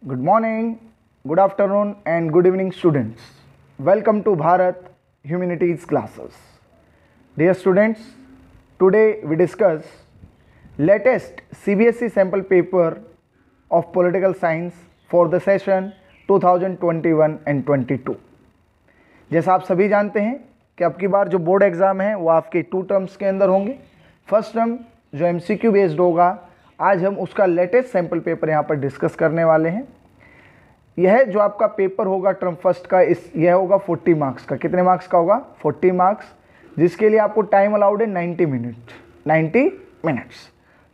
Good morning, good afternoon, and good evening, students. Welcome to Bharat Humanities classes. Dear students, today we discuss latest CBSE sample paper of political science for the session 2021 and 22. जैसा आप सभी जानते हैं कि अब की बार जो board exam है वो आपके 2 टर्म्स के अंदर होंगे. फर्स्ट टर्म जो MCQ बेस्ड होगा, आज हम उसका लेटेस्ट सैम्पल पेपर यहाँ पर डिस्कस करने वाले हैं. यह जो आपका पेपर होगा टर्म फर्स्ट का, यह होगा 40 मार्क्स का. कितने मार्क्स का होगा? 40 मार्क्स, जिसके लिए आपको टाइम अलाउड है 90 मिनट्स.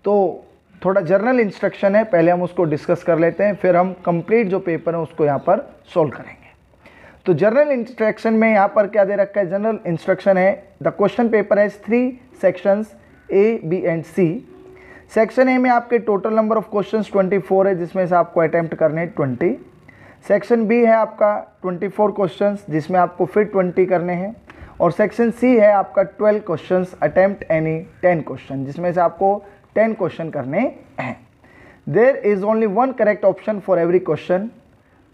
तो थोड़ा जर्नल इंस्ट्रक्शन है, पहले हम उसको डिस्कस कर लेते हैं, फिर हम कंप्लीट जो पेपर है उसको यहाँ पर सोल्व करेंगे. तो जर्नल इंस्ट्रक्शन में यहाँ पर क्या दे रखा है? जनरल इंस्ट्रक्शन है, the question paper has 3 sections A, B and C. Section A में आपके टोटल नंबर ऑफ क्वेश्चंस 24 है, जिसमें से आपको अटेम्प्ट करने 20. सेक्शन बी है आपका 24 क्वेश्चंस, जिसमें आपको फिर 20 करने हैं. और सेक्शन सी है आपका 12 क्वेश्चंस, अटेम्प्ट एनी 10 क्वेश्चन, जिसमें से आपको 10 क्वेश्चन करने हैं. There is only 1 correct option for every question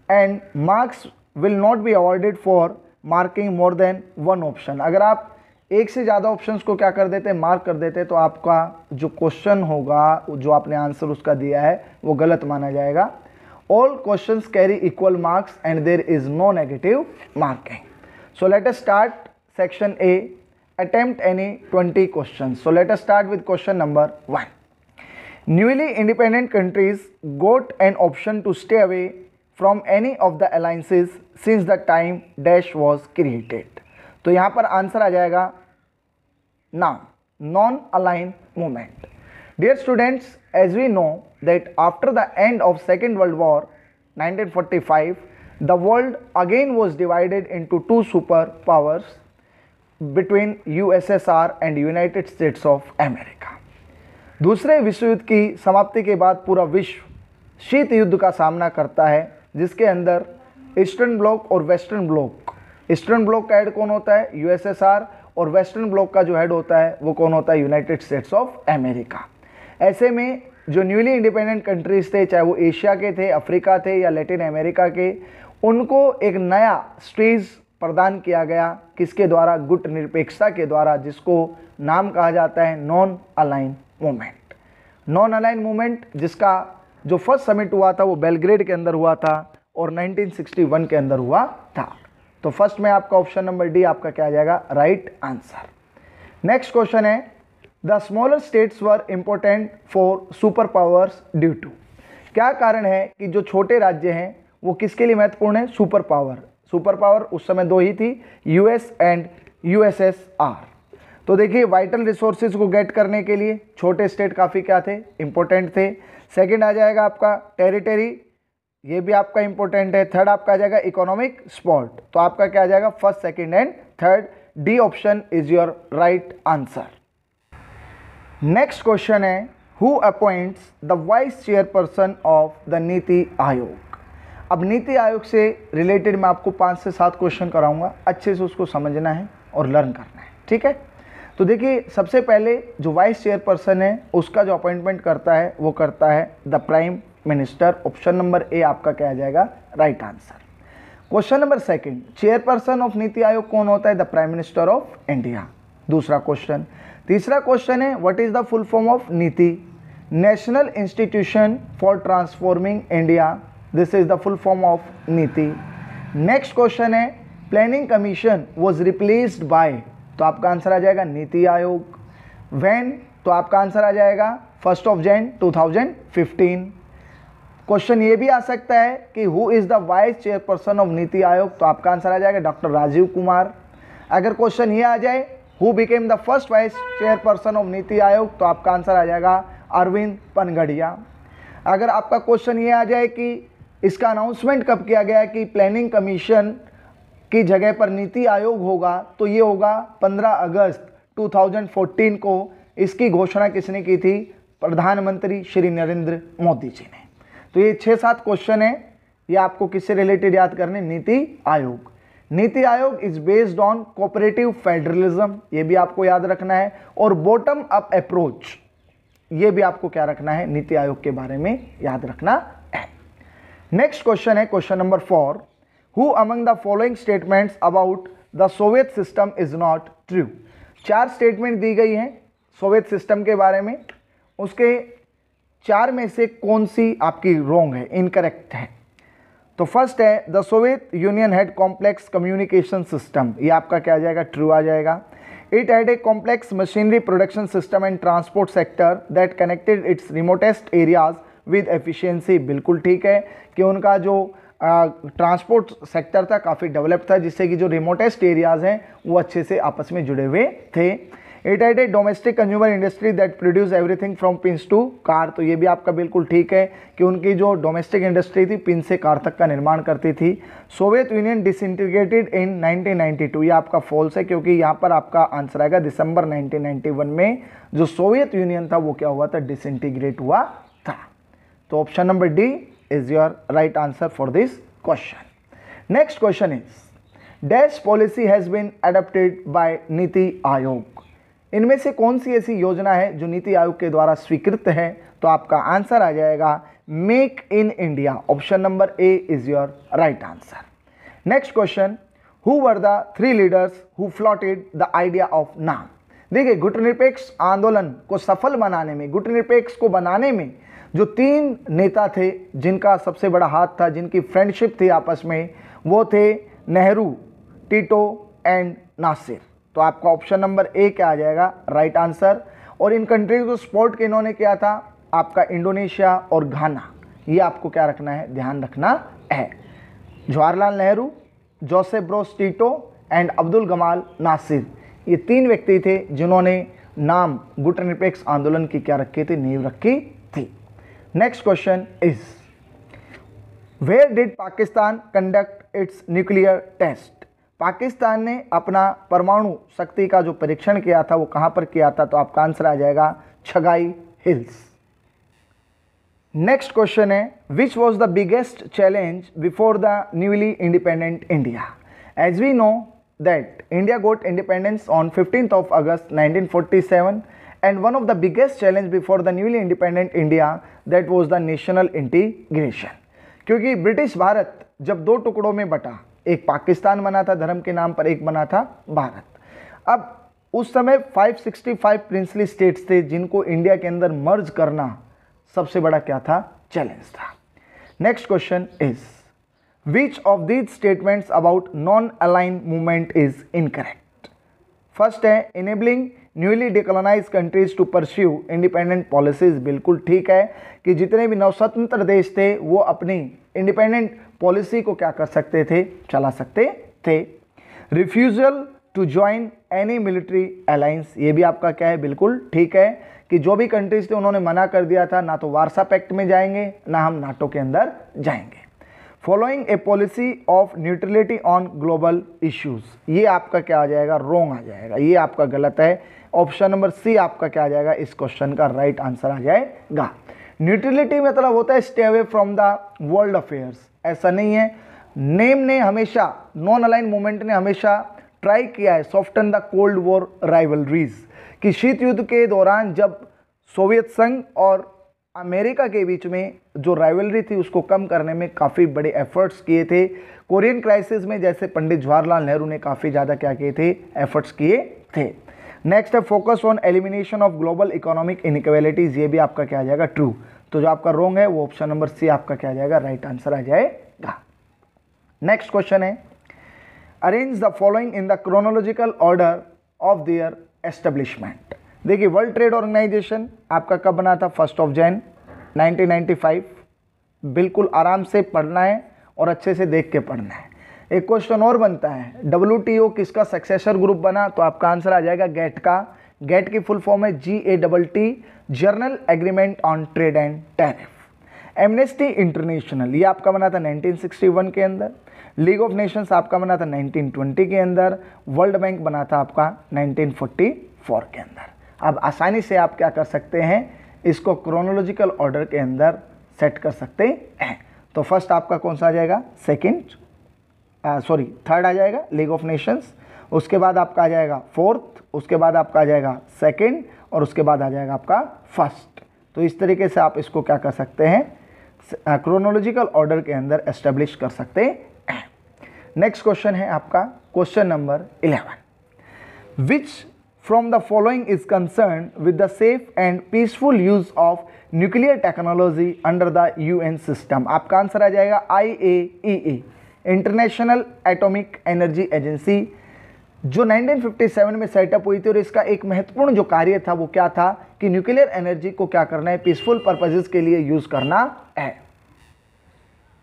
and marks will not be awarded for marking more than 1 option. अगर आप एक से ज़्यादा ऑप्शंस को क्या कर देते हैं? मार्क कर देते हैं, तो आपका जो क्वेश्चन होगा, जो आपने आंसर उसका दिया है, वो गलत माना जाएगा. All questions carry equal marks and there is no negative marking. So let us start section A, attempt any 20 questions. So let us start with question number 1. Newly independent countries got an option to stay away from any of the alliances since the time dash was created. तो यहाँ पर answer आ जाएगा now, non align movement. Dear students, as we know that after the end of Second World War 1945, the world again was divided into 2 superpowers between USSR and United States of America. दूसरे विश्व युद्ध की समाप्ति के बाद पूरा विश्व शीत युद्ध का सामना करता है, जिसके अंदर ईस्टर्न ब्लॉक और वेस्टर्न ब्लॉक. ईस्टर्न ब्लॉक का हेड कौन होता है? USSR. और वेस्टर्न ब्लॉक का जो हेड होता है वो कौन होता है? United States of America. ऐसे में जो न्यूली इंडिपेंडेंट कंट्रीज थे, चाहे वो एशिया के थे, अफ्रीका थे या लैटिन अमेरिका के, उनको एक नया स्टेज प्रदान किया गया. किसके द्वारा? गुट निरपेक्षता के द्वारा, जिसको नाम कहा जाता है non align movement. Non align movement जिसका जो फर्स्ट समिट हुआ था वो बेलग्रेड के अंदर हुआ था और 1961 के अंदर हुआ था. तो फर्स्ट में आपका ऑप्शन नंबर डी आपका क्या आ जाएगा? Right answer. नेक्स्ट क्वेश्चन है, the smaller states were important for super powers due to. क्या कारण है कि जो छोटे राज्य हैं वो किसके लिए महत्वपूर्ण है? Super power. सुपर पावर उस समय 2 ही थी, US एंड USSR. तो देखिए, वाइटल रिसोर्सेज को गेट करने के लिए छोटे स्टेट काफ़ी क्या थे? इंपॉर्टेंट थे. सेकंड आ जाएगा आपका टेरिटरी, ये भी आपका इंपॉर्टेंट है. थर्ड आपका आ जाएगा इकोनॉमिक स्पॉट. तो आपका क्या आ जाएगा? First, second and third. D option is your right answer. Next question है, who appoints the vice chairperson of the NITI Aayog. अब नीति आयोग से रिलेटेड मैं आपको 5 से 7 क्वेश्चन कराऊंगा, अच्छे से उसको समझना है और लर्न करना है, ठीक है. तो देखिए, सबसे पहले जो वाइस चेयरपर्सन है उसका जो अपॉइंटमेंट करता है वो करता है the prime minister. Option number A आपका क्या आ जाएगा? Right answer. Question number second, chairperson of NITI Aayog कौन होता है? The prime minister of India. दूसरा क्वेश्चन. तीसरा क्वेश्चन है, what is the full form of NITI? National institution for transforming India. This is the full form of NITI. Next question है, planning commission was replaced by. तो आपका answer आ जाएगा NITI Aayog. When? तो आपका आंसर आ जाएगा 1 जनवरी 2015. क्वेश्चन ये भी आ सकता है कि who is the vice chairperson of NITI Aayog. तो आपका आंसर आ जाएगा डॉक्टर राजीव कुमार. अगर क्वेश्चन ये आ जाए, who became the first vice chairperson of NITI Aayog, तो आपका आंसर आ जाएगा अरविंद पनगड़िया. अगर आपका क्वेश्चन ये आ जाए कि इसका अनाउंसमेंट कब किया गया कि प्लानिंग कमीशन की जगह पर नीति आयोग होगा, तो ये होगा 15 अगस्त 2014 को. इसकी घोषणा किसने की थी? प्रधानमंत्री श्री नरेंद्र मोदी जी ने. तो ये 6-7 क्वेश्चन है, ये आपको किससे रिलेटेड याद करने? NITI Aayog. NITI Aayog is based on cooperative federalism, ये भी आपको याद रखना है. और बॉटम अप अप्रोच, ये भी आपको क्या रखना है? नीति आयोग के बारे में याद रखना है. नेक्स्ट क्वेश्चन है question number 4, who among the following statements about the Soviet system is not true. 4 statement दी गई हैं सोवियत सिस्टम के बारे में, उसके 4 में से कौन सी आपकी रॉन्ग है, इनकरेक्ट है। तो फर्स्ट है the Soviet Union had complex communication system, ये आपका क्या आ जाएगा, ट्रू आ जाएगा। It had a complex machinery production system and transport sector that connected it's remotest areas with efficiency, बिल्कुल ठीक है कि उनका जो ट्रांसपोर्ट सेक्टर था काफ़ी डेवलप्ड था, जिससे कि जो रिमोटेस्ट एरियाज हैं वो अच्छे से आपस में जुड़े हुए थे। It had a domestic consumer industry that produce everything from pins to car, तो ये भी आपका बिल्कुल ठीक है कि उनकी जो डोमेस्टिक इंडस्ट्री थी पिन से कार तक का निर्माण करती थी। सोवियत यूनियन डिसइंटीग्रेटेड इन 1992, ये आपका फॉल्स है क्योंकि यहाँ पर आपका आंसर आएगा दिसंबर 1991 में जो सोवियत यूनियन था वो क्या हुआ था, डिसइंटीग्रेट हुआ था। तो option number D is your right answer for this question. Next question is dash policy has been adopted by NITI Aayog, इनमें से कौन सी ऐसी योजना है जो नीति आयोग के द्वारा स्वीकृत है। तो आपका आंसर आ जाएगा make in India, option number A is your right answer. Next question, who were the 3 leaders who floated the idea of NAM. देखिए गुटनिरपेक्ष आंदोलन को सफल बनाने में, गुटनिरपेक्ष को बनाने में जो 3 नेता थे जिनका सबसे बड़ा हाथ था, जिनकी फ्रेंडशिप थी आपस में, वो थे नेहरू, टीटो एंड नासिर। तो आपका ऑप्शन नंबर ए क्या आ जाएगा, राइट आंसर। और इन कंट्रीज को सपोर्ट के इन्होंने किया था आपका इंडोनेशिया और घाना, ये आपको क्या रखना है, ध्यान रखना है। Jawaharlal Nehru, Joseph Broz Tito and Abdul Gamal Nasser, ये 3 व्यक्ति थे जिन्होंने नाम गुटनिरपेक्ष आंदोलन की क्या रखी थी, नींव रखी थी। Next question is where did Pakistan conduct its nuclear test. Pakistan ने अपना परमाणु शक्ति का जो परीक्षण किया था वो कहाँ पर किया था। तो आपका आंसर आ जाएगा छगाई हिल्स। नेक्स्ट क्वेश्चन है which was the biggest challenge before the newly independent India. As we know that India got independence on 15th of August 1947 and one of the biggest challenge before the newly independent India that was the national integration। क्योंकि British Bharat जब 2 टुकड़ों में बटा, एक पाकिस्तान बना था धर्म के नाम पर, एक बना था भारत। अब उस समय 565 प्रिंसली स्टेट्स थे जिनको इंडिया के अंदर मर्ज करना सबसे बड़ा क्या था, चैलेंज था। Next question is Which of these statements about non-aligned movement is incorrect? First है enabling newly decolonized countries to pursue independent policies, बिल्कुल ठीक है कि जितने भी नवस्वतंत्र देश थे वो अपनी इंडिपेंडेंट पॉलिसी को क्या कर सकते थे, चला सकते थे। Refusal to join any military alliance, ये भी आपका क्या है, बिल्कुल ठीक है कि जो भी कंट्रीज थे उन्होंने मना कर दिया था, ना तो वार्सा पैक्ट में जाएंगे ना हम नाटो के अंदर जाएंगे। Following A policy of neutrality on global issues, ये आपका क्या आ जाएगा, रोंग आ जाएगा, ये आपका गलत है। ऑप्शन नंबर सी आपका क्या आ जाएगा, इस क्वेश्चन का राइट आंसर आ जाएगा। न्यूट्रलिटी मतलब होता है stay away from the world affairs, ऐसा नहीं है। नेम ने हमेशा, नॉन अलाइन मूवमेंट ने हमेशा ट्राई किया है soften the cold war rivalries, कि शीत युद्ध के दौरान जब सोवियत संघ और अमेरिका के बीच में जो राइवलरी थी उसको कम करने में काफ़ी बड़े एफर्ट्स किए थे। कोरियन क्राइसिस में जैसे पंडित जवाहरलाल नेहरू ने काफ़ी ज़्यादा क्या किए थे, एफर्ट्स किए थे। नेक्स्ट है focus on elimination of global economic inequalities, ये भी आपका क्या आ जाएगा, ट्रू। तो जो आपका रोंग है वो ऑप्शन नंबर सी आपका क्या आ जाएगा, राइट आंसर आ जाएगा। नेक्स्ट क्वेश्चन है arrange the following in the chronological order of their establishment. देखिए वर्ल्ड ट्रेड ऑर्गेनाइजेशन आपका कब बना था, 1 जनवरी 1995। बिल्कुल आराम से पढ़ना है और अच्छे से देख के पढ़ना है। एक क्वेश्चन और बनता है WTO किसका सक्सेसर ग्रुप बना, तो आपका आंसर आ जाएगा गेट का। गेट की फुल फॉर्म है GATT, journal agreement on trade and tariff. Amnesty international ये आपका बना था 1961 के अंदर। लीग ऑफ नेशंस आपका बना था 1920 के अंदर। वर्ल्ड बैंक बना था आपका 1944 के अंदर। अब आसानी से आप क्या कर सकते हैं, इसको क्रोनोलॉजिकल ऑर्डर के अंदर सेट कर सकते हैं। तो फर्स्ट आपका कौन सा आ जाएगा, थर्ड आ जाएगा लीग ऑफ नेशंस, उसके बाद आपका आ जाएगा फोर्थ, उसके बाद आपका आ जाएगा सेकंड और उसके बाद आ जाएगा आपका फर्स्ट। तो इस तरीके से आप इसको क्या कर सकते हैं, क्रोनोलॉजिकल ऑर्डर के अंदर एस्टेब्लिश कर सकते हैं। नेक्स्ट क्वेश्चन है आपका question number 11। Which from the following is concern with the safe and peaceful use of nuclear technology under the UN system. आपका आंसर आ जाएगा IAEA, international atomic energy agency, जो 1957 में सेटअप हुई थी। और इसका एक महत्वपूर्ण जो कार्य था वो क्या था कि न्यूक्लियर एनर्जी को क्या करना है, पीसफुल पर्पसेस के लिए यूज करना है।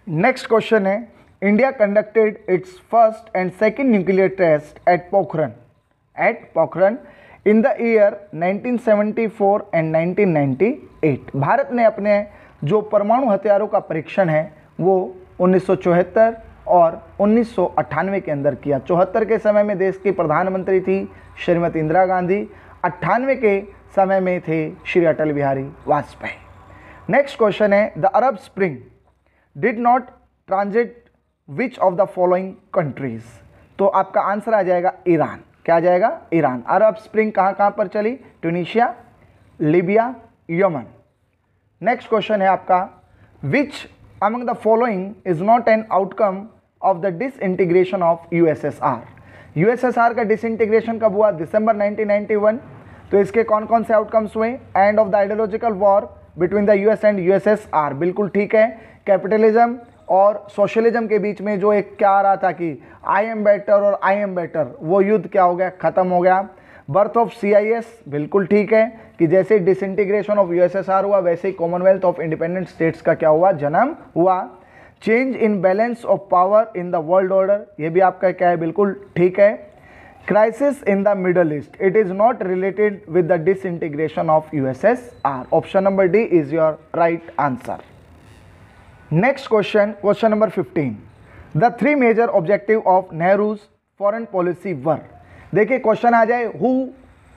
नेक्स्ट क्वेश्चन है, India conducted its first and second nuclear test at Pokhran in the year 1974 and 1998। Bharat ने अपने जो परमाणु हथियारों का परीक्षण है वो 1974 और 1998 के अंदर किया। 74 के समय में देश की प्रधानमंत्री थी श्रीमती इंदिरा गांधी, 98 के समय में थे श्री अटल बिहारी वाजपेयी। नेक्स्ट क्वेश्चन है, the Arab spring did not transit which of the following countries. तो आपका आंसर आ जाएगा ईरान। क्या आ जाएगा? ईरान। अरब स्प्रिंग कहाँ पर चली? Tunisia, Libya, Yemen. Next question है आपका, which among the following is not an outcome of the disintegration of USSR. USSR का डिसइंटीग्रेशन कब हुआ? दिसंबर 1991। तो इसके कौन कौन से आउटकम्स हुए? End of the ideological war between the US and USSR, बिल्कुल ठीक है। कैपिटलिज्म और सोशलिज्म के बीच में जो एक क्या आ रहा था कि आई एम बेटर और आई एम बेटर, वो युद्ध क्या हो गया? खत्म हो गया। बर्थ ऑफ CIS, बिल्कुल ठीक है कि जैसे डिसइंटीग्रेशन ऑफ यूएसएसआर हुआ वैसे ही कॉमनवेल्थ ऑफ इंडिपेंडेंट स्टेट्स का क्या हुआ? जन्म हुआ। Change in balance of power in the world order, ये भी आपका क्या है? बिल्कुल ठीक है। Crisis in the Middle East, it is not related with the disintegration of USSR. Option number D is your right answer. Next question, question number 15। The three major objective of Nehru's foreign policy were. देखिए question आ जाए, who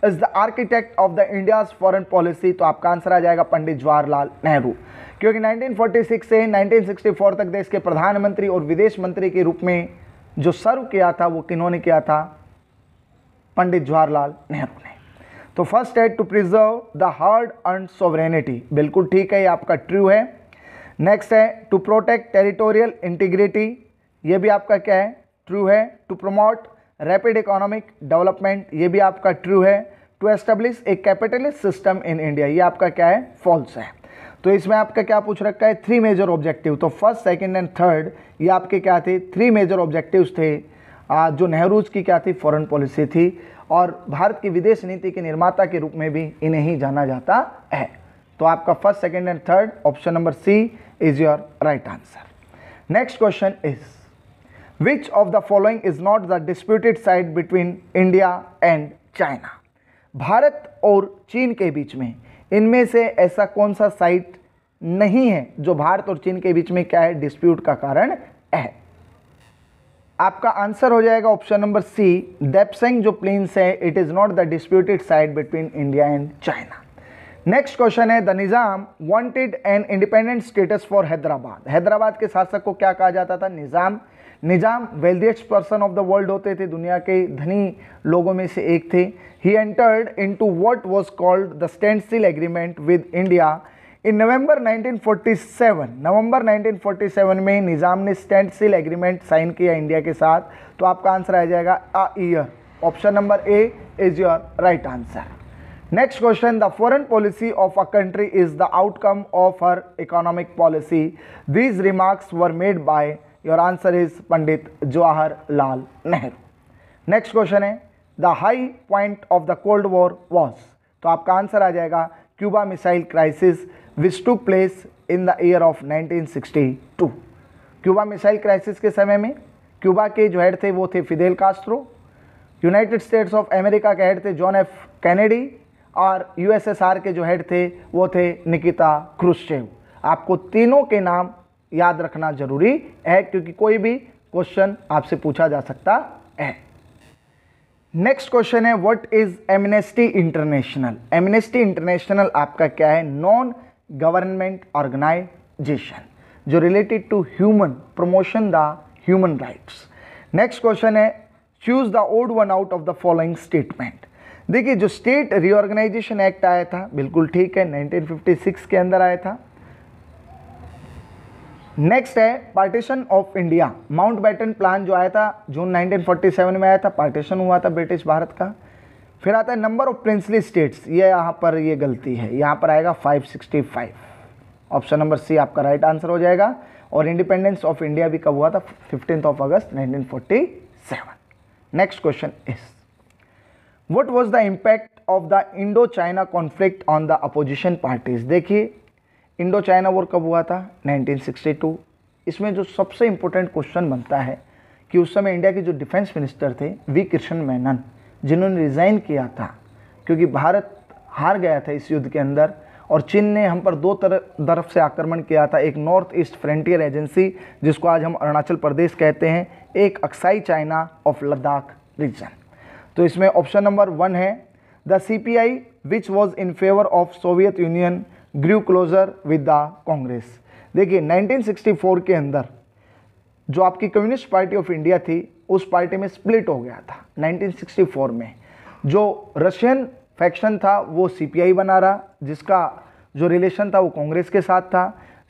is the architect of the India's foreign policy. तो आपका answer आ जाएगा पंडित जवाहरलाल नेहरू, क्योंकि 1946 से 1964 तक देश के प्रधानमंत्री और विदेश मंत्री के रूप में जो सर्व किया था वो किन्होंने किया था? पंडित जवाहरलाल नेहरू ने। तो फर्स्ट है to preserve the hard earned sovereignty, बिल्कुल ठीक है, ये आपका ट्रू है। नेक्स्ट है टू प्रोटेक्ट टेरिटोरियल इंटीग्रिटी, ये भी आपका क्या है? ट्रू है। To promote rapid economic development, ये भी आपका ट्रू है। To establish a capitalist system in India, ये आपका क्या है? फॉल्स है। तो इसमें आपका क्या पूछ रखा है? Three major objective. तो फर्स्ट, सेकंड एंड थर्ड ये आपके क्या थे? थ्री मेजर ऑब्जेक्टिव्स थे जो नेहरूज की क्या थी? फॉरेन पॉलिसी थी। और भारत की विदेश नीति के निर्माता के रूप में भी इन्हें ही जाना जाता है। तो आपका first, second and third, option number C is your right answer. Next question is, which of the following is not the disputed side between India and China. Bharat और चीन के बीच में इनमें से ऐसा कौन सा साइट नहीं है जो भारत और चीन के बीच में क्या है? डिस्प्यूट का कारण है। आपका आंसर हो जाएगा ऑप्शन नंबर सी, देपसेंग जो प्लेन्स है, it is not the disputed side between India and China. Next question है, the Nizam wanted an independent status for Hyderabad. Hyderabad के शासक को क्या कहा जाता था? Nizam. Nizam wealthiest person of the world होते थे, दुनिया के धनी लोगों में से एक थे। He entered into what was called the standstill agreement with India in November 1947। नवंबर 1947 में निज़ाम ने स्टैंड स्टिल एग्रीमेंट साइन किया इंडिया के साथ। तो आपका आंसर आ जाएगा अ ईयर। Option number A is your right answer. Next question, the foreign policy of a country is the outcome of her economic policy. These remarks were made by, your answer is Pandit Jawaharlal Nehru. Next question है, the high point of the Cold War was. तो आपका answer आ जाएगा Cuba missile crisis which took place in the year of 1962. Cuba missile crisis के समय में Cuba के जो हेड थे वो थे Fidel Castro, United States of America के हेड थे जॉन एफ कैनेडी, और यूएसएसआर के जो हेड थे वो थे निकिता क्रुश्चेव। आपको तीनों के नाम याद रखना जरूरी है क्योंकि कोई भी क्वेश्चन आपसे पूछा जा सकता है। नेक्स्ट क्वेश्चन है, what is Amnesty International. Amnesty International आपका क्या है? नॉन गवर्नमेंट ऑर्गेनाइजेशन जो related to human promotion the human rights. Next question है, choose the odd one out of the following statement. देखिए जो स्टेट रीऑर्गेनाइजेशन एक्ट आया था, बिल्कुल ठीक है, 1956 के अंदर आया था। नेक्स्ट है partition of India. Mountbatten plan जो आया था जून 1947 में आया था, पार्टीशन हुआ था ब्रिटिश भारत का। फिर आता है नंबर ऑफ प्रिंसली स्टेट्स, ये यहाँ पर ये गलती है, यहाँ पर आएगा 565। ऑप्शन नंबर सी आपका राइट आंसर हो जाएगा। और इंडिपेंडेंस ऑफ इंडिया भी कब हुआ था? 15 अगस्त 1947। Next question is what was the impact of the Indo China conflict on the opposition parties. देखिए इंडो चाइना वॉर कब हुआ था? 1962। इसमें जो सबसे इंपॉर्टेंट क्वेश्चन बनता है कि उस समय इंडिया के जो डिफेंस मिनिस्टर थे वी कृष्ण मेनन, जिन्होंने रिज़ाइन किया था क्योंकि भारत हार गया था इस युद्ध के अंदर और चीन ने हम पर दो तरफ से आक्रमण किया था। एक नॉर्थ ईस्ट फ्रंटियर एजेंसी जिसको आज हम अरुणाचल प्रदेश कहते हैं, एक Aksai China of Ladakh region. तो इसमें ऑप्शन नंबर 1 है the CPI which was in favour of Soviet Union grew closer with the Congress. देखिए 1964 के अंदर जो आपकी कम्युनिस्ट पार्टी ऑफ इंडिया थी उस पार्टी में स्प्लिट हो गया था 1964 में। जो रशियन फैक्शन था वो CPI बना रहा, जिसका जो रिलेशन था वो कांग्रेस के साथ था।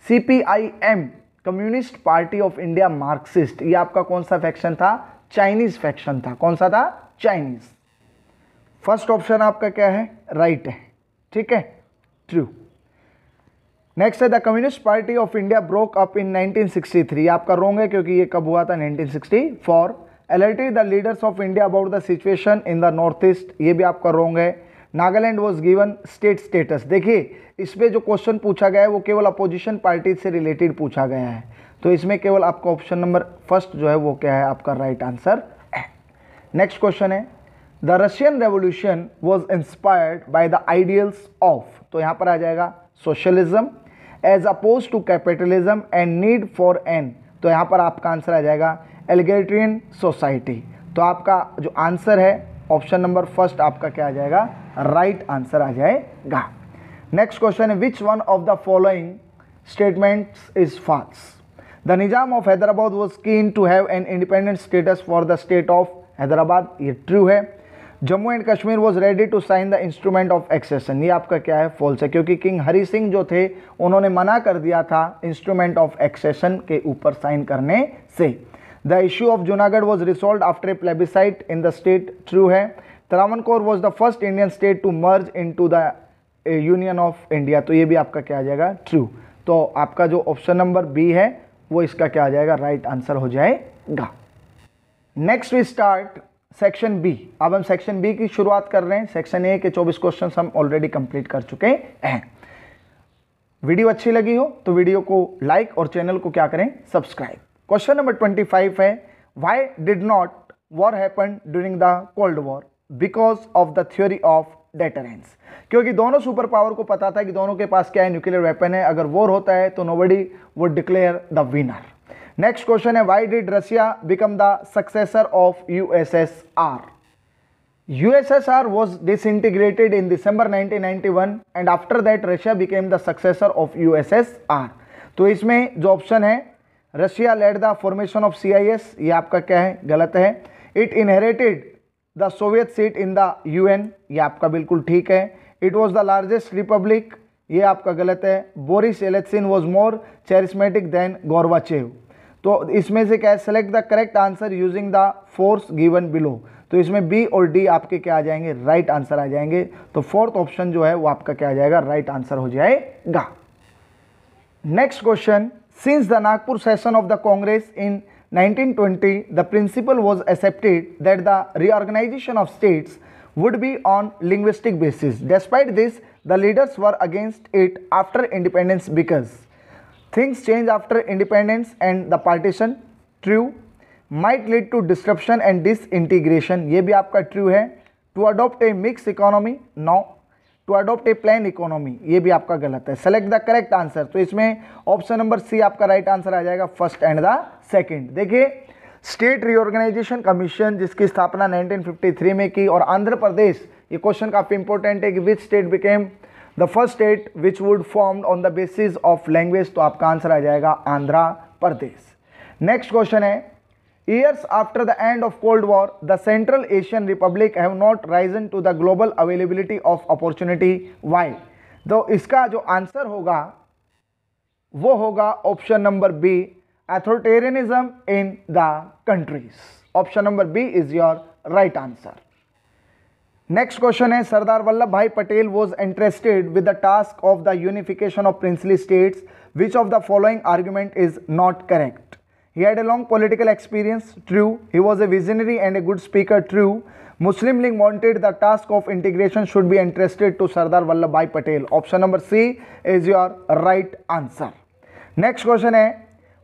CPIM communist party of India Marxist, ये आपका कौन सा फैक्शन था? चाइनीज फैक्शन था। कौन सा था? चाइनीज। फर्स्ट ऑप्शन आपका क्या है? राइट है, ठीक है, ट्रू। नेक्स्ट है the communist party of India broke up in 1963, आपका रॉन्ग है क्योंकि ये कब हुआ था? 1964। Alerted the leaders of India about the situation in the north east, ये भी आपका रॉन्ग है। Nagaland was given state status. देखिए इसमें जो क्वेश्चन पूछा गया है वो केवल अपोजिशन पार्टी से रिलेटेड पूछा गया है, तो इसमें केवल आपका ऑप्शन नंबर फर्स्ट जो है वो क्या है? आपका राइट आंसर है। नेक्स्ट क्वेश्चन है the Russian revolution was inspired by the ideals of, तो यहाँ पर आ जाएगा socialism as oppose to capitalism and need for an, तो यहाँ पर आपका आंसर आ जाएगा एलिगेरियन सोसाइटी। तो आपका जो आंसर है ऑप्शन नंबर फर्स्ट आपका क्या आ जाएगा? राइट आंसर आ जाएगा। नेक्स्ट क्वेश्चन है which one of the following statements is false. The Nizam of Hyderabad was keen to have an independent status for the state of Hyderabad, ये ट्रू है। Jammu and Kashmir was ready to sign the instrument of accession, ये आपका क्या है? False है, क्योंकि king Hari Singh जो थे उन्होंने मना कर दिया था इंस्ट्रूमेंट ऑफ एक्सेशन के ऊपर साइन करने से। The issue of Junagadh was resolve after a plebiscite in the state, true है। Travancore was the first Indian state to merge into the union of India, तो ये भी आपका क्या आ जाएगा? ट्रू। तो आपका जो ऑप्शन नंबर बी है वो इसका क्या आ जाएगा? राइट आंसर हो जाएगा। Next we start section B. अब हम सेक्शन बी की शुरुआत कर रहे हैं। सेक्शन ए के 24 क्वेश्चन हम ऑलरेडी कंप्लीट कर चुके हैं। वीडियो अच्छी लगी हो तो वीडियो को लाइक और चैनल को क्या करें? सब्सक्राइब। क्वेश्चन नंबर 25 है why did not war happen during the cold war? Because of the theory of deterrence, क्योंकि दोनों सुपर पावर को पता था कि दोनों के पास क्या है? न्यूक्लियर वेपन है। अगर वॉर होता है तो nobody would declare the winner. Next question है why did Russia become the successor of USSR? USSR was disintegrated in December 1991 and after that Russia became the successor of USSR। तो इसमें जो option है Russia led the formation of CIS, ये आपका क्या है? गलत है। It inherited the Soviet seat in the UN, ये आपका बिल्कुल ठीक है। It was the largest republic, ये आपका गलत है। Boris Yeltsin was more charismatic than Gorbachev, तो इसमें से क्या है? Select the correct answer using the force given below, तो इसमें बी और डी आपके क्या आ जाएंगे? राइट आंसर आ जाएंगे। तो फोर्थ ऑप्शन जो है वो आपका क्या आ जाएगा? राइट आंसर हो जाएगा। Next question, since the Nagpur session of the Congress in 1920 the principle was accepted that the reorganization of states would be on linguistic basis. Despite this, the leaders were against it after independence because things change after independence and the partition, true. Might lead to disruption and disintegration, ये भी आपका true है. To adopt a mixed economy, no. To adopt a plain economy, ये भी आपका गलत है. Select the correct answer, तो इसमें ऑप्शन नंबर सी आपका राइट आंसर आ जाएगा, फर्स्ट एंड द सेकंड. देखिए स्टेट रीऑर्गेनाइजेशन कमीशन जिसकी स्थापना 1953 में की, और आंध्र प्रदेश, ये क्वेश्चन काफी इंपॉर्टेंट है कि which state became the first state which would formed on the basis of language, तो आपका आंसर आ जाएगा आंध्र प्रदेश. नेक्स्ट क्वेश्चन है, years after the end of Cold War, the Central Asian Republic have not risen to the global availability of opportunity. Why? तो इसका जो answer होगा वो होगा option number B, authoritarianism in the countries. Option number B is your right answer. Next question है, Sardar Vallabh Bhai Patel was interested with the task of the unification of princely states, which of the following argument is not correct? He had a long political experience, true. He was a visionary and a good speaker, true. Muslim League wanted the task of integration should be entrusted to Sardar Vallabhbhai Patel. Option number C is your right answer. Next question है,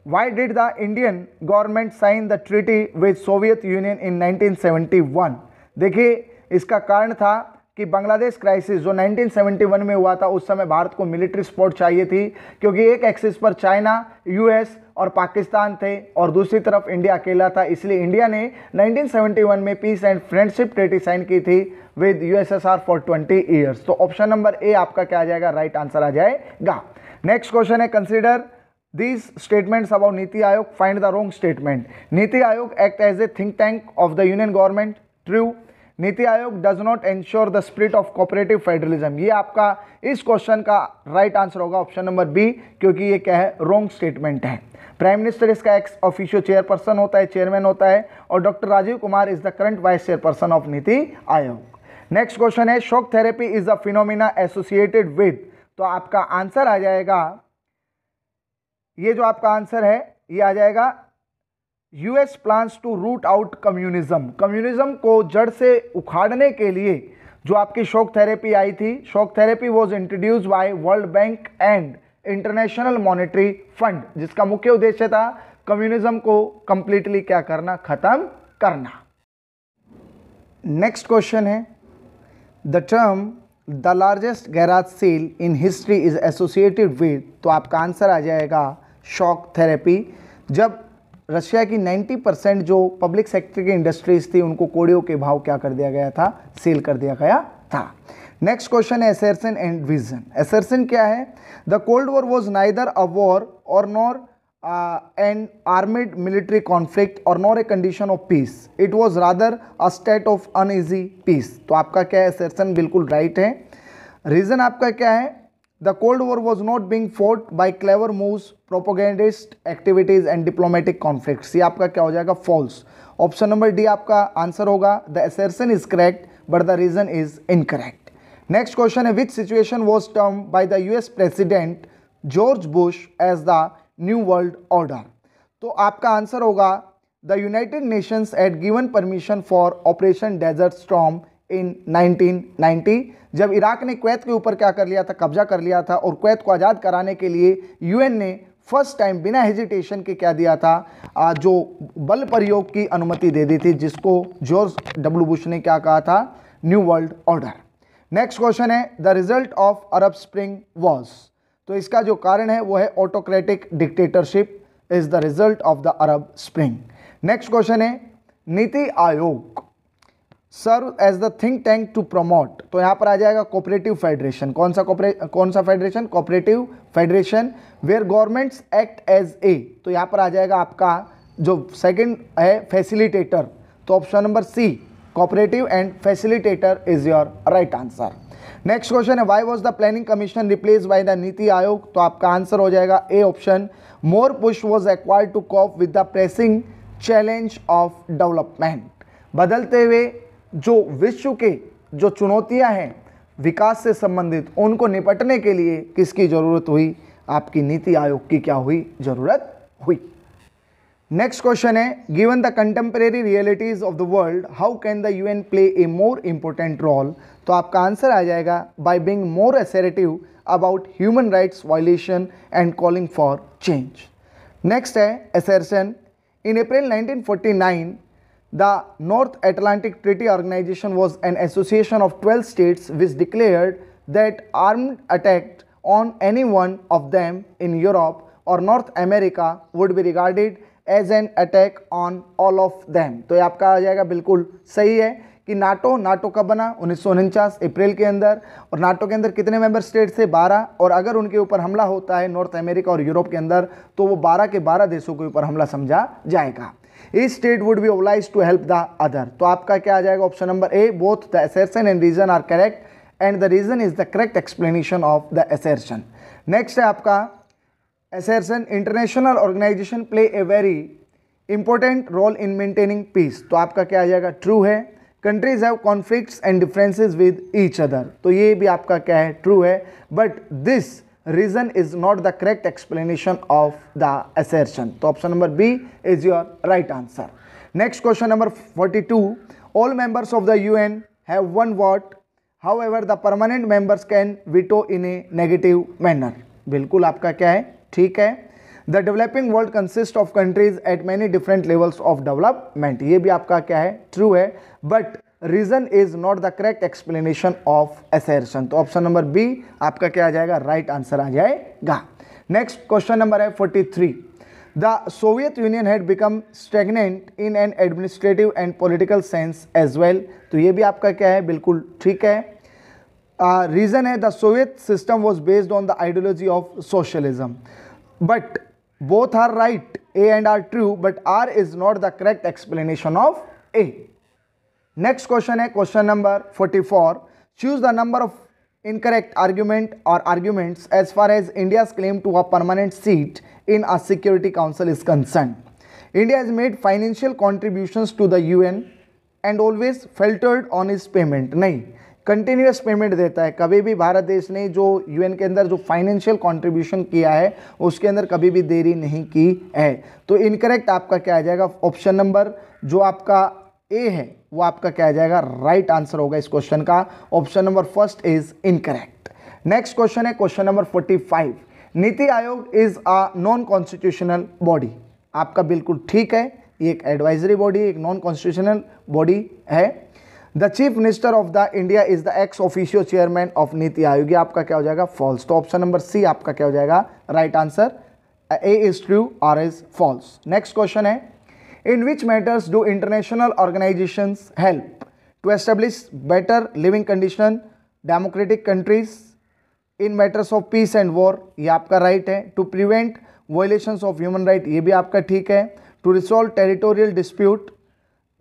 why did the Indian government sign the treaty with Soviet Union in 1971? देखिए इसका कारण था कि Bangladesh crisis जो 1971 में हुआ था, उस समय भारत को मिलिट्री सपोर्ट चाहिए थी, क्योंकि एक एक्सिस पर चाइना, यूएस और पाकिस्तान थे और दूसरी तरफ इंडिया अकेला था। इसलिए इंडिया ने 1971 में peace and friendship treaty sign की थी विद यूएसएसआर फॉर 20 ईयर्स। तो ऑप्शन नंबर ए आपका क्या आ जाएगा? राइट आंसर आ जाएगा। नेक्स्ट क्वेश्चन है, consider these statements about NITI Aayog, find the wrong statement. NITI Aayog act as a think tank of the union government, true. NITI Aayog does not ensure the spirit of cooperative federalism, ये आपका इस क्वेश्चन का right answer होगा option number B, क्योंकि ये क्या है? Wrong statement है। प्राइम मिनिस्टर इसका एक्स ऑफिशियो चेयरपर्सन होता है, चेयरमैन होता है, और doctor Rajiv Kumar is the current vice chairperson of NITI Aayog. Next question है, shock therapy is a phenomena associated with, तो आपका आंसर आ जाएगा, ये जो आपका आंसर है ये आ जाएगा US plans to root out communism. Communism को जड़ से उखाड़ने के लिए जो आपकी शॉक थेरेपी आई थी, shock therapy was introduced by world bank and international monetary fund, जिसका मुख्य उद्देश्य था कम्युनिज्म को कंप्लीटली क्या करना? खत्म करना। नेक्स्ट क्वेश्चन है, the term the largest garage sale in history is associated with, तो आपका आंसर आ जाएगा शॉक थेरेपी। जब रशिया की 90% जो पब्लिक सेक्टर की इंडस्ट्रीज थी उनको कोड़ियों के भाव क्या कर दिया गया था? सेल कर दिया गया था। नेक्स्ट क्वेश्चन है, असर्शन एंड विजन। असर्शन क्या है? The cold war was neither a war और nor an armed military conflict और nor a condition of peace, it was rather a state of uneasy peace. तो आपका क्या है? Assertion बिल्कुल राइट है। रीजन आपका क्या है? The Cold War was not being fought by clever moves, propagandist activities and diplomatic conflicts. ये आपका क्या हो जाएगा? False. ऑप्शन नंबर डी आपका आंसर होगा। The assertion is correct, but the reason is incorrect. Next question है, which situation was termed by the US President George Bush as the New World Order? तो आपका answer होगा, The United Nations had given permission for Operation Desert Storm इन 1990, जब Iraq ने Kuwait के ऊपर क्या कर लिया था? कब्जा कर लिया था, और कुवैत को आज़ाद कराने के लिए यूएन ने फर्स्ट टाइम बिना हेजिटेशन के क्या दिया था? जो बल प्रयोग की अनुमति दे दी थी, जिसको जॉर्ज डब्ल्यू बुश ने क्या कहा था? New world order. Next question है, the result of Arab spring was, तो इसका जो कारण है वो है autocratic dictatorship is the result of the Arab spring. Next question है, NITI Aayog serve as the think tank to promote, तो यहाँ पर आ जाएगा कोऑपरेटिव फेडरेशन। कौन सा federation? Cooperative federation where governments act as a, तो यहाँ पर आ जाएगा आपका जो सेकंड है फैसिलिटेटर, तो option number C cooperative and facilitator is your right answer. Next question है, why was the planning commission replace by the NITI Aayog, तो आपका आंसर हो जाएगा A option, more push was acquired to cope with the pressing challenge of development. बदलते हुए जो विश्व के जो चुनौतियां हैं विकास से संबंधित, उनको निपटने के लिए किसकी ज़रूरत हुई? आपकी नीति आयोग की क्या हुई? ज़रूरत हुई। नेक्स्ट क्वेश्चन है, given the contemporary realities of the world how can the UN play a more important role, तो आपका आंसर आ जाएगा by being more assertive about human rights violation and calling for change. Next है assertion, in April 1949 the North Atlantic Treaty Organization was an association of 12 states which declared that armed attack on any one of them in Europe or North America would be regarded as an attack on all of them। तो ये आपका आ जाएगा बिल्कुल सही है कि NATO कब बना? 1949 अप्रैल के अंदर, और नाटो के अंदर कितने मेंबर स्टेट थे? 12, और अगर उनके ऊपर हमला होता है नॉर्थ अमेरिका और यूरोप के अंदर, तो वो 12 के 12 देशों के ऊपर हमला समझा जाएगा। Each state would be obliged to help the other, तो आपका क्या आ जाएगा? Option number A, both the assertion and reason are correct and the reason is the correct explanation of the assertion। Next है आपका assertion international organization play a very important role in maintaining peace, तो आपका क्या आ जाएगा, true है। Countries have conflicts and differences with each other, तो ये भी आपका क्या है, ट्रू है। But this reason is not the correct explanation of the assertion, तो option number B is your right answer. Next question number 42, all members of the UN have one vote, however the permanent members can veto in a negative manner, बिल्कुल आपका क्या है, ठीक है। The developing world consist of countries at many different levels of development, ये भी आपका क्या है, ट्रू है। But reason is not the correct explanation of assertion, तो ऑप्शन नंबर बी आपका क्या आ जाएगा, राइट आंसर आ जाएगा। नेक्स्ट क्वेश्चन नंबर है 43, the Soviet Union had become stagnant in an administrative and political sense as well, तो ये भी आपका क्या है, बिल्कुल ठीक है। रीजन है the Soviet system was based on the ideology of socialism, but both are right, A and R true, but R is not the correct explanation of A. Next question है question number 44, choose the number of incorrect argument or arguments as far as India's claim to a permanent seat in a Security Council is concerned. India has made financial contributions to the UN and always faltered on its payment, नहीं, continuous payment देता है, कभी भी भारत देश ने जो UN के अंदर जो फाइनेंशियल कंट्रीब्यूशन किया है उसके अंदर कभी भी देरी नहीं की है, तो इनकरेक्ट आपका क्या आ जाएगा, ऑप्शन नंबर जो आपका ए है वो आपका क्या आ जाएगा, राइट आंसर होगा इस क्वेश्चन का, option number first is incorrect. Next question है question number 45, NITI Aayog is a non constitutional body, आपका बिल्कुल ठीक है, ये एक एडवाइजरी बॉडी, एक नॉन कॉन्स्टिट्यूशनल बॉडी है। The chief minister of the India is the ex officio chairman of NITI आयोग, ये आपका क्या हो जाएगा, फॉल्स, तो ऑप्शन नंबर सी आपका क्या हो जाएगा, right answer, A is true, R is false. Next question है, in which matters do international organisations help to establish better living condition democratic countries in matters of peace and war, ये आपका right है। To prevent violations of human right, ये भी आपका ठीक है। To resolve territorial dispute,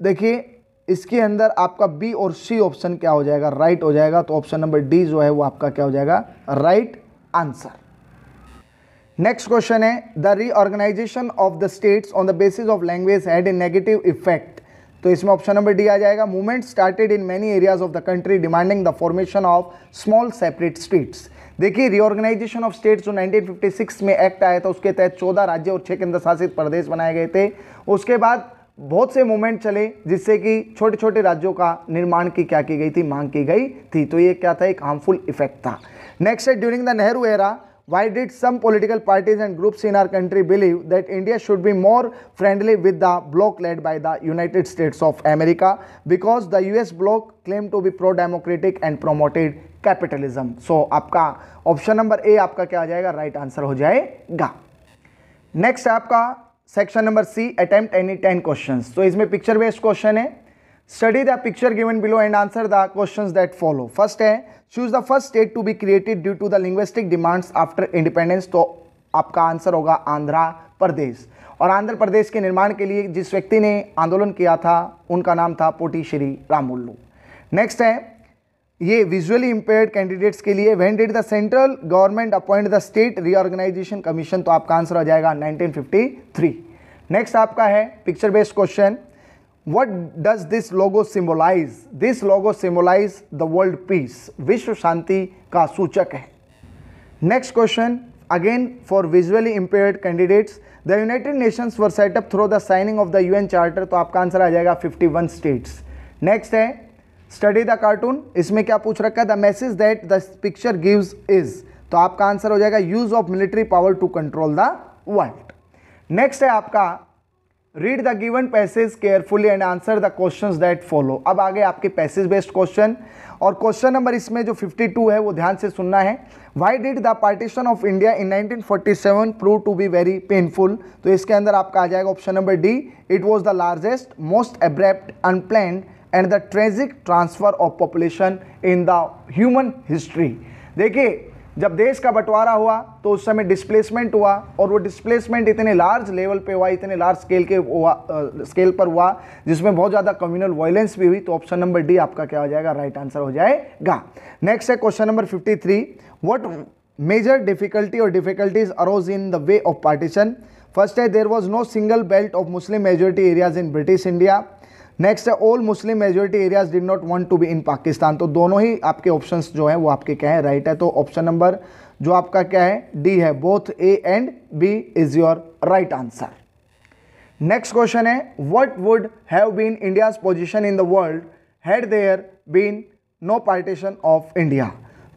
देखिए इसके अंदर आपका बी और सी ऑप्शन क्या हो जाएगा, राइट हो जाएगा, तो ऑप्शन नंबर डी जो है वो आपका क्या हो जाएगा, राइट आंसर। नेक्स्ट क्वेश्चन है, the reorganisation of the states on the basis of language had a negative effect, तो इसमें ऑप्शन नंबर डी आ जाएगा। Movement started in many areas of the country demanding the formation of small separate states, देखिए reorganisation of states जो 1956 में act आया था उसके तहत 14 राज्य और 6 केंद्र शासित प्रदेश बनाए गए थे। उसके बाद बहुत से मूवमेंट चले जिससे कि छोटे छोटे राज्यों का निर्माण की क्या की गई थी, मांग की गई थी, तो ये क्या था, एक हार्मफुल इफेक्ट था। नेक्स्ट है, during the Nehru era why did some political parties and groups in our country believe that India should be more friendly with the bloc led by the United States of America because the US bloc claim to be pro democratic and promoted capitalism, so आपका option number A आपका क्या आ जाएगा, right answer हो जाएगा। Next है आपका section number C, attempt any 10 questions, तो इसमें पिक्चर बेस्ड क्वेश्चन है। Study the picture given below and answer the questions that follow. First है, choose the first state to be created due to the linguistic demands after independence, तो आपका answer होगा आंध्र प्रदेश, और आंध्र प्रदेश के निर्माण के लिए जिस व्यक्ति ने आंदोलन किया था उनका नाम था पोटी श्री रामुलु। नेक्स्ट है, ये विजुअली इंपेयर्ड कैंडिडेट्स के लिए when did the central government appoint the state reorganisation commission, तो आपका आंसर हो जाएगा 1953। नेक्स्ट आपका है picture based question, what does this logo symbolise, this logo symbolise the world peace, विश्व शांति का सूचक है। Next question again for visually impaired candidates, the United Nations were set up through the signing of the UN charter, तो आपका answer आ जाएगा 51 states. Next है, स्टडी द कार्टून, इसमें क्या पूछ रखा है, the message that the picture gives is, तो आपका आंसर हो जाएगा use of military power to control the world. Next है आपका read the given passage carefully and answer the questions that follow. अब आगे आपके पैसेज बेस्ड क्वेश्चन, और क्वेश्चन नंबर इसमें जो 52 है वो ध्यान से सुनना है। Why did the partition of India in 1947 prove to be very painful, तो इसके अंदर आपका आ जाएगा option number D, it was the largest most abrupt unplanned and the tragic transfer of population in the human history. देखिए जब देश का बंटवारा हुआ तो उस समय डिस्प्लेसमेंट हुआ, और वो डिस्प्लेसमेंट इतने लार्ज लेवल पे हुआ, इतने लार्ज स्केल पर हुआ जिसमें बहुत ज़्यादा कम्युनल वायलेंस भी हुई, तो ऑप्शन नंबर डी आपका क्या हो जाएगा, राइट आंसर हो जाएगा। नेक्स्ट है question number 53, what major difficulty और difficulties arose in the way of partition. First है there was no single belt of Muslim majority areas in British India. Next है all Muslim majority areas did not want to be in Pakistan. तो दोनों ही आपके options जो हैं वो आपके क्या है, राइट है। तो ऑप्शन नंबर जो आपका क्या है, डी है, both A and B is your right answer. Next question है what would have been India's position in the world had there been no partition of India.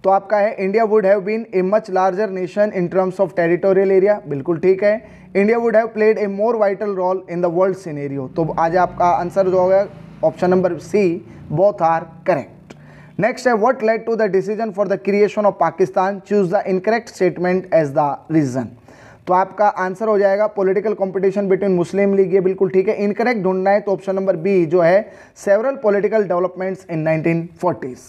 तो आपका है India would have been a much larger nation in terms of territorial area, बिल्कुल ठीक है। India would have played a more vital role in the world scenario. तो आज आपका answer जो होगा option number C, both are correct. Next है what led to the decision for the creation of Pakistan, choose the incorrect statement as the reason. तो आपका answer हो जाएगा political competition between Muslim League, ये बिल्कुल ठीक है। इनकरेक्ट ढूंढना है तो ऑप्शन नंबर बी जो है several political developments in 1940s।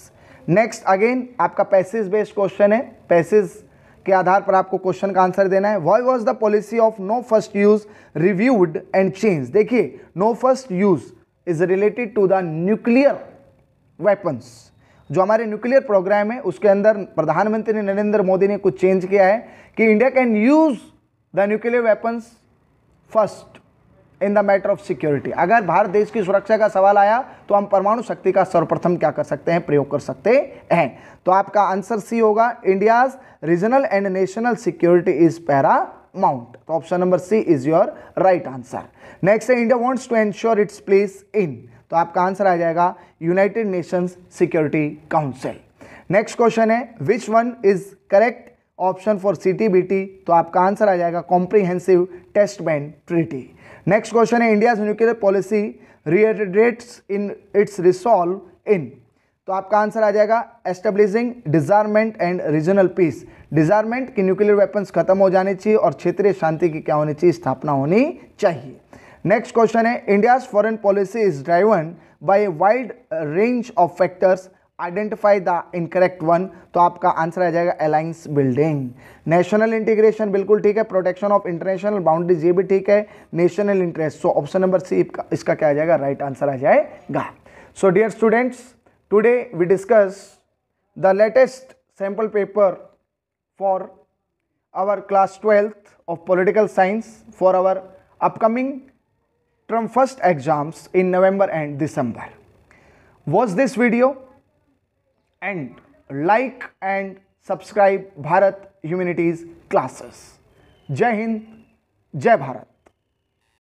Next again आपका पैसेज बेस्ड क्वेश्चन है, पैसेज के आधार पर आपको क्वेश्चन का आंसर देना है। Why was the policy of no first use reviewed and change. देखिए no first use is related to the nuclear weapons. जो हमारे न्यूक्लियर प्रोग्राम है उसके अंदर प्रधानमंत्री नरेंद्र मोदी ने कुछ चेंज किया है कि India can use the nuclear weapons first in the matter of security. अगर भारत देश की सुरक्षा का सवाल आया तो हम परमाणु शक्ति का सर्वप्रथम क्या कर सकते हैं, प्रयोग कर सकते हैं। तो आपका आंसर सी होगा, India's regional and national security is paramount. तो option number C is your right answer. Next है India wants to ensure its place in. तो आपका आंसर आ जाएगा United Nations Security Council. Next question है which one is correct option for CTBT. तो आपका answer आ जाएगा comprehensive test ban treaty. Next question है India's nuclear policy reiterates in its resolve in. तो आपका आंसर आ जाएगा एस्टेब्लिशिंग डिजार्मेंट एंड रीजनल पीस। डिजार्मेंट की न्यूक्लियर वेपन्स खत्म हो जानी चाहिए और क्षेत्रीय शांति की क्या होनी चाहिए, स्थापना होनी चाहिए। नेक्स्ट क्वेश्चन है India's foreign policy is driven by a wide range of factors, identify the incorrect one. तो आपका आंसर आ जाएगा अलायंस बिल्डिंग। नेशनल इंटीग्रेशन बिल्कुल ठीक है, प्रोटेक्शन ऑफ इंटरनेशनल बाउंड्रीज ये भी ठीक है, national interest. So option number C इसका क्या आ जाएगा, राइट आंसर आ जाएगा। So dear students, today we discuss the latest sample paper for our class 12th of political science for our upcoming term first exams in November and December. Watch this video and like and subscribe Bharat Humanities classes. Jai Hind, Jai Bharat.